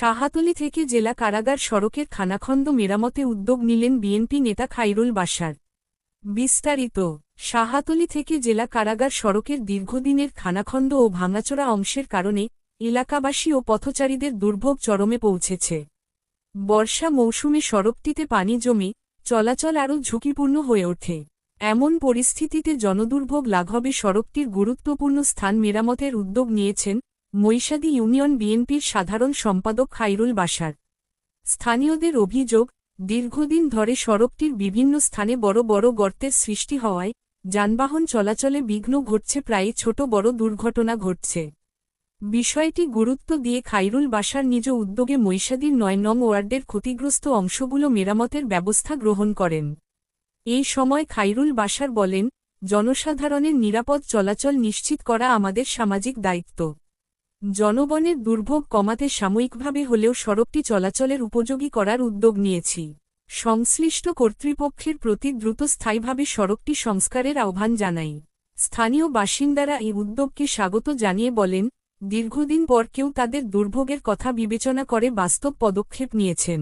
শাহাতলী থেকে জেলা কারাগার সড়কের খানাখন্দ মেরামতে উদ্যোগ নিলেন বিএনপি নেতা খাইরুল বাশার। বিস্তারিত। শাহাতলী থেকে জেলা কারাগার সড়কের দীর্ঘদিনের খানাখন্দ ও ভাঙাচোরা অংশের কারণে এলাকাবাসী ও পথচারীদের দুর্ভোগ চরমে পৌঁছেছে। বর্ষা মৌসুমে সড়কটিতে পানি জমে চলাচল আরও ঝুঁকিপূর্ণ হয়ে ওঠে। এমন পরিস্থিতিতে জনদুর্ভোগ লাঘবে সড়কটির গুরুত্বপূর্ণ স্থান মেরামতের উদ্যোগ নিয়েছেন মৈশাদী ইউনিয়ন বিএনপির সাধারণ সম্পাদক খাইরুল বাশার। স্থানীয়দের অভিযোগ, দীর্ঘদিন ধরে সড়কটির বিভিন্ন স্থানে বড় বড় গর্তের সৃষ্টি হওয়ায় যানবাহন চলাচলে বিঘ্ন ঘটছে, প্রায় ছোট বড় দুর্ঘটনা ঘটছে। বিষয়টি গুরুত্ব দিয়ে খাইরুল বাশার নিজ উদ্যোগে মৈশাদীর ৯ নং ওয়ার্ডের ক্ষতিগ্রস্ত অংশগুলো মেরামতের ব্যবস্থা গ্রহণ করেন। এই সময় খাইরুল বাশার বলেন, জনসাধারণের নিরাপদ চলাচল নিশ্চিত করা আমাদের সামাজিক দায়িত্ব। জনগণের দুর্ভোগ কমাতে সাময়িকভাবে হলেও সড়কটি চলাচলের উপযোগী করার উদ্যোগ নিয়েছি। সংশ্লিষ্ট কর্তৃপক্ষের প্রতি দ্রুত স্থায়ীভাবে সড়কটি সংস্কারের আহ্বান জানাই। স্থানীয় বাসিন্দারা এই উদ্যোগকে স্বাগত জানিয়ে বলেন, দীর্ঘদিন পর কেউ তাদের দুর্ভোগের কথা বিবেচনা করে বাস্তব পদক্ষেপ নিয়েছেন।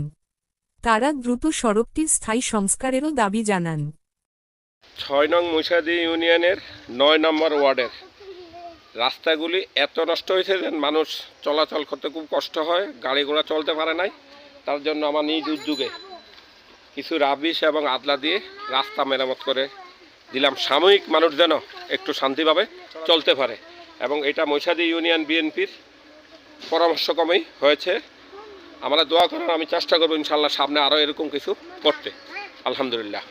তারা দ্রুত সড়কটির স্থায়ী সংস্কারেরও দাবি জানান। ৬ নং মৈশাদী ইউনিয়নের ৯ নম্বর ওয়ার্ডের রাস্তাগুলি এত নষ্ট হয়েছে যে মানুষ চলাচল করতে খুব কষ্ট হয়, গাড়ি ঘোড়া চলতে পারে নাই। তার জন্য আমার নিজ উদ্যোগে কিছু রাবিশ এবং আদলা দিয়ে রাস্তা মেরামত করে দিলাম, সাময়িক মানুষ যেন একটু শান্তিভাবে চলতে পারে। এবং এটা মৈশাদী ইউনিয়ন বিএনপির পরামর্শক্রমেই হয়েছে। আমরা দোয়া করেন, আমি চেষ্টা করবো ইনশাল্লাহ সামনে আরও এরকম কিছু করতে। আলহামদুলিল্লাহ।